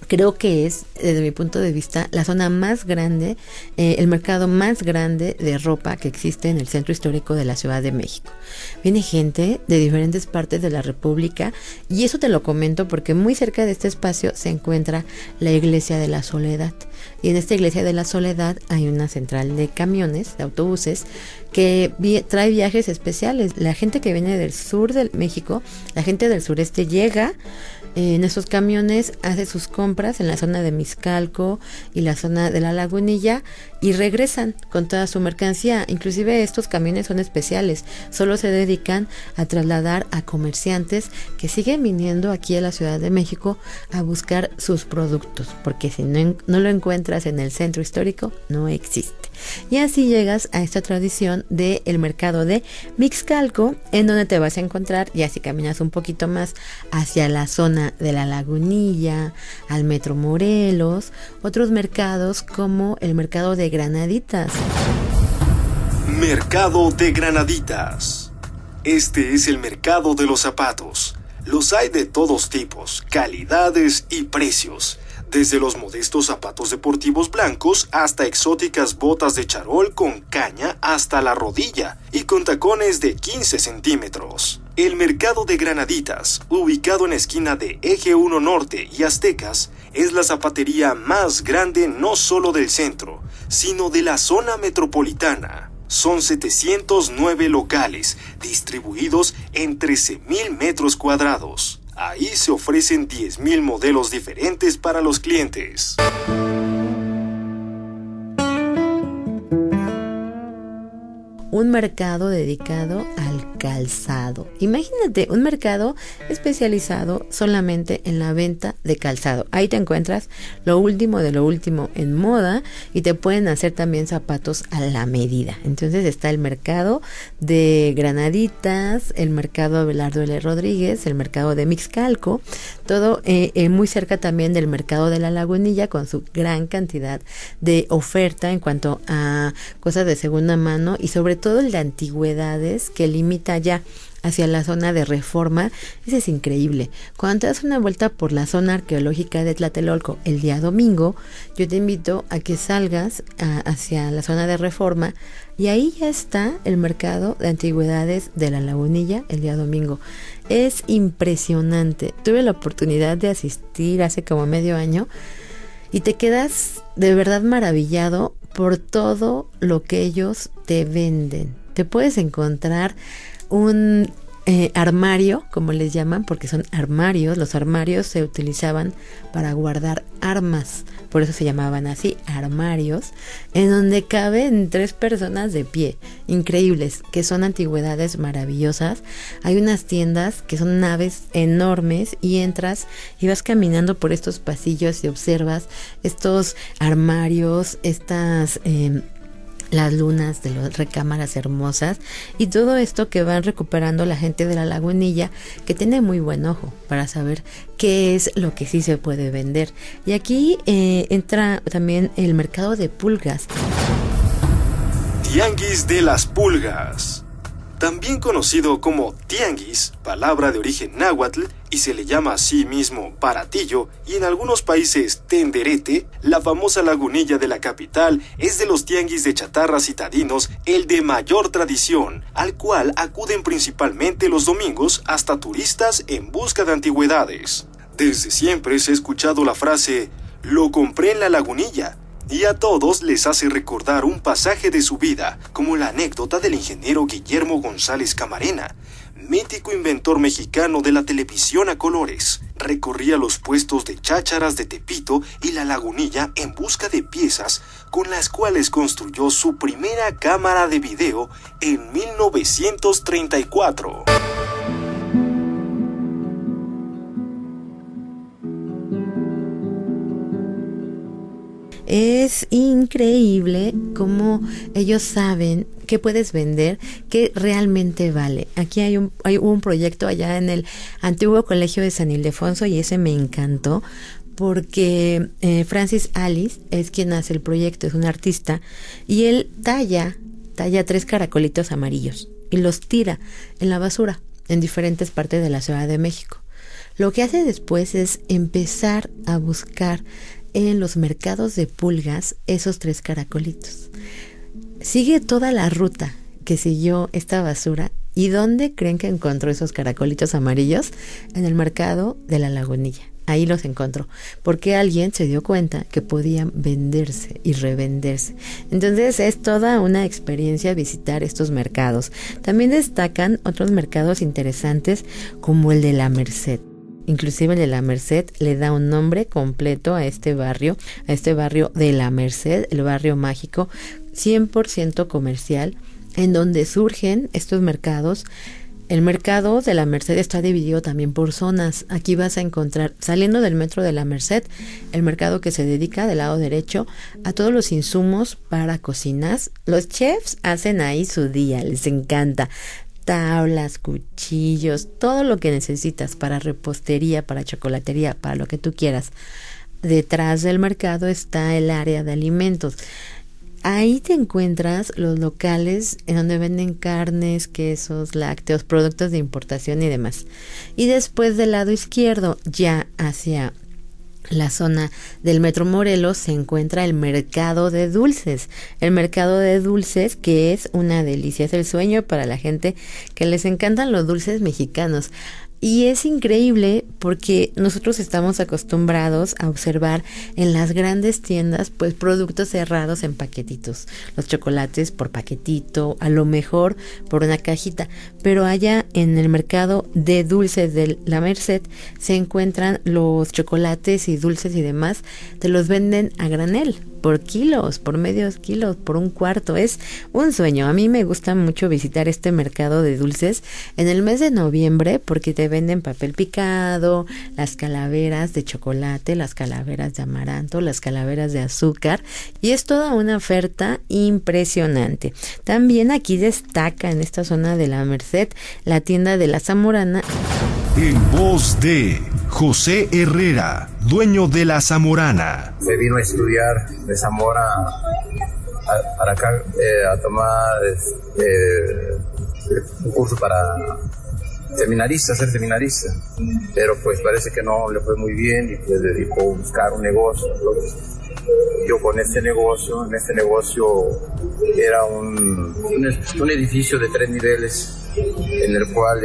creo que es, desde mi punto de vista, la zona más grande, el mercado más grande de ropa que existe en el centro histórico de la Ciudad de México. Viene gente de diferentes partes de la República, y eso te lo comento porque muy cerca de este espacio se encuentra la Iglesia de la Soledad. Y en esta Iglesia de la Soledad hay una central de camiones, de autobuses, que trae viajes especiales. La gente que viene del sur de México, la gente del sureste llega en esos camiones, hace sus compras en la zona de Mixcalco y la zona de la Lagunilla y regresan con toda su mercancía. Inclusive estos camiones son especiales, solo se dedican a trasladar a comerciantes que siguen viniendo aquí a la Ciudad de México a buscar sus productos, porque si no lo encuentras en el centro histórico, no existe. Y así llegas a esta tradición del mercado de Mixcalco, en donde te vas a encontrar, ya si caminas un poquito más hacia la zona de la Lagunilla, al Metro Morelos, otros mercados como el mercado de Granaditas. Mercado de Granaditas. Este es el mercado de los zapatos. Los hay de todos tipos, calidades y precios. Desde los modestos zapatos deportivos blancos hasta exóticas botas de charol con caña hasta la rodilla y con tacones de 15 centímetros. El mercado de Granaditas, ubicado en la esquina de Eje 1 Norte y Aztecas, es la zapatería más grande no solo del centro, sino de la zona metropolitana. Son 709 locales, distribuidos en 13,000 metros cuadrados. Ahí se ofrecen 10,000 modelos diferentes para los clientes. Un mercado dedicado al calzado. Imagínate, un mercado especializado solamente en la venta de calzado. Ahí te encuentras lo último de lo último en moda y te pueden hacer también zapatos a la medida. Entonces está el mercado de Granaditas, el mercado Abelardo L. Rodríguez, el mercado de Mixcalco, todo muy cerca también del mercado de la Lagunilla, con su gran cantidad de oferta en cuanto a cosas de segunda mano y sobre todo el de antigüedades, que limita ya hacia la zona de Reforma. Ese es increíble. Cuando te das una vuelta por la zona arqueológica de Tlatelolco el día domingo, yo te invito a que salgas hacia la zona de Reforma, y ahí ya está el mercado de antigüedades de la Lagunilla el día domingo. Es impresionante. Tuve la oportunidad de asistir hace como medio año y te quedas de verdad maravillado por todo lo que ellos te venden. Te puedes encontrar un armario, como les llaman, porque son armarios. Los armarios se utilizaban para guardar armas, por eso se llamaban así, armarios, en donde caben 3 personas de pie, increíbles, que son antigüedades maravillosas. Hay unas tiendas que son naves enormes y entras y vas caminando por estos pasillos y observas estos armarios, las lunas de las recámaras hermosas y todo esto que van recuperando la gente de la Lagunilla, que tiene muy buen ojo para saber qué es lo que sí se puede vender. Y aquí entra también el mercado de pulgas. Tianguis de las Pulgas. También conocido como tianguis, palabra de origen náhuatl, y se le llama a sí mismo baratillo, y en algunos países tenderete, la famosa Lagunilla de la capital es de los tianguis de chatarras citadinos el de mayor tradición, al cual acuden principalmente los domingos hasta turistas en busca de antigüedades. Desde siempre se ha escuchado la frase, lo compré en la Lagunilla, y a todos les hace recordar un pasaje de su vida, como la anécdota del ingeniero Guillermo González Camarena, mítico inventor mexicano de la televisión a colores. Recorría los puestos de chácharas de Tepito y La Lagunilla en busca de piezas con las cuales construyó su primera cámara de video en 1934. Es increíble cómo ellos saben qué puedes vender, qué realmente vale. Aquí hay un proyecto allá en el antiguo colegio de San Ildefonso y ese me encantó porque Francis Alice es quien hace el proyecto, es un artista y él talla 3 caracolitos amarillos y los tira en la basura en diferentes partes de la Ciudad de México. Lo que hace después es empezar a buscar en los mercados de pulgas esos 3 caracolitos. Sigue toda la ruta que siguió esta basura. ¿Y dónde creen que encontró esos caracolitos amarillos? En el mercado de La Lagunilla. Ahí los encontró, porque alguien se dio cuenta que podían venderse y revenderse. Entonces es toda una experiencia visitar estos mercados. También destacan otros mercados interesantes como el de La Merced. Inclusive el de La Merced le da un nombre completo a este barrio de La Merced, el barrio mágico, 100% comercial, en donde surgen estos mercados. El mercado de La Merced está dividido también por zonas. Aquí vas a encontrar, saliendo del metro de La Merced, el mercado que se dedica del lado derecho a todos los insumos para cocinas. Los chefs hacen ahí su día, les encanta. Tablas, cuchillos, todo lo que necesitas para repostería, para chocolatería, para lo que tú quieras. Detrás del mercado está el área de alimentos. Ahí te encuentras los locales en donde venden carnes, quesos, lácteos, productos de importación y demás. Y después del lado izquierdo, ya hacia la zona del Metro Morelos, se encuentra el mercado de dulces. El mercado de dulces que es una delicia, es el sueño para la gente que les encantan los dulces mexicanos. Y es increíble porque nosotros estamos acostumbrados a observar en las grandes tiendas pues productos cerrados en paquetitos, los chocolates por paquetito, a lo mejor por una cajita, pero allá en el mercado de dulces de La Merced se encuentran los chocolates y dulces y demás, te los venden a granel, por kilos, por medios kilos, por un cuarto. Es un sueño. A mí me gusta mucho visitar este mercado de dulces en el mes de noviembre porque te venden papel picado, las calaveras de chocolate, las calaveras de amaranto, las calaveras de azúcar y es toda una oferta impresionante. También aquí destaca en esta zona de La Merced la tienda de La Zamorana. En voz de José Herrera, dueño de La Zamorana. Se vino a estudiar de Zamora para acá a tomar un curso para ser seminarista, pero pues parece que no le fue muy bien y pues dedicó a buscar un negocio. Entonces, yo con en este negocio era un edificio de 3 niveles en el cual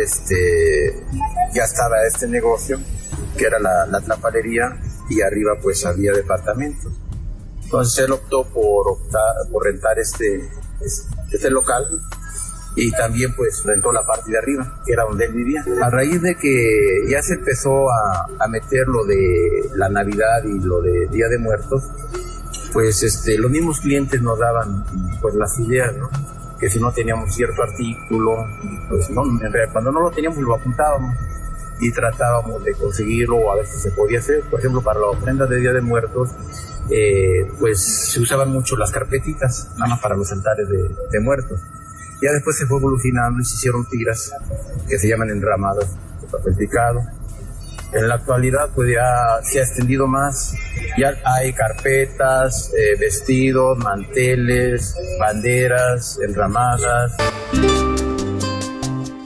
ya estaba este negocio que era la tlapalería y arriba pues había departamentos. Entonces él optó por rentar este local y también pues rentó la parte de arriba, que era donde él vivía. A raíz de que ya se empezó a meter lo de la Navidad y lo de Día de Muertos, pues los mismos clientes nos daban pues las ideas, ¿no? Que si no teníamos cierto artículo, pues no, en realidad cuando no lo teníamos lo apuntábamos y tratábamos de conseguirlo, o a veces se podía hacer. Por ejemplo, para la ofrenda de Día de Muertos, pues se usaban mucho las carpetitas, nada más para los altares de muertos. Ya después se fue evolucionando y se hicieron tiras que se llaman enramadas de papel picado. En la actualidad pues ya se ha extendido más, ya hay carpetas, vestidos, manteles, banderas, enramadas.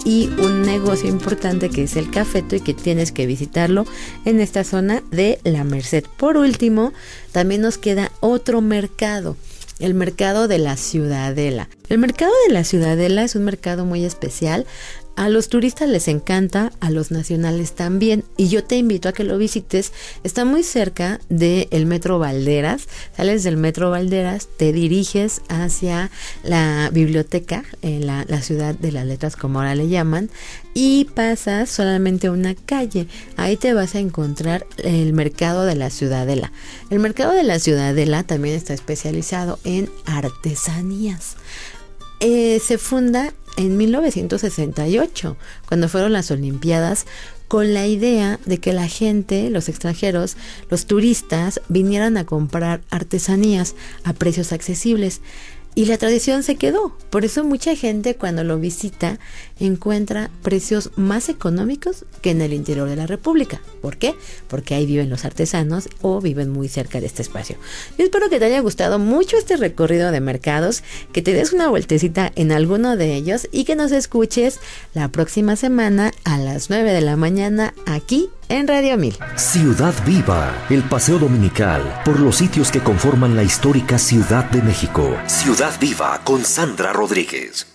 Y un negocio importante que es el cafeto y que tienes que visitarlo en esta zona de La Merced. Por último, también nos queda otro mercado, el mercado de la Ciudadela. El mercado de la Ciudadela es un mercado muy especial A los turistas les encanta, a los nacionales también, y yo te invito a que lo visites. Está muy cerca del Metro Valderas. Sales del Metro Valderas, te diriges hacia la biblioteca, en la Ciudad de las Letras, como ahora le llaman, y pasas solamente una calle. Ahí te vas a encontrar el Mercado de la Ciudadela. El Mercado de la Ciudadela también está especializado en artesanías. Se funda en 1968, cuando fueron las Olimpiadas, con la idea de que la gente, los extranjeros, los turistas, vinieran a comprar artesanías a precios accesibles. Y la tradición se quedó. Por eso mucha gente cuando lo visita encuentra precios más económicos que en el interior de la República. ¿Por qué? Porque ahí viven los artesanos o viven muy cerca de este espacio. Yo espero que te haya gustado mucho este recorrido de mercados, que te des una vueltecita en alguno de ellos y que nos escuches la próxima semana a las 9 de la mañana aquí en Radio 1000. Ciudad Viva, el paseo dominical por los sitios que conforman la histórica Ciudad de México. Ciudad Viva con Sandra Rodríguez.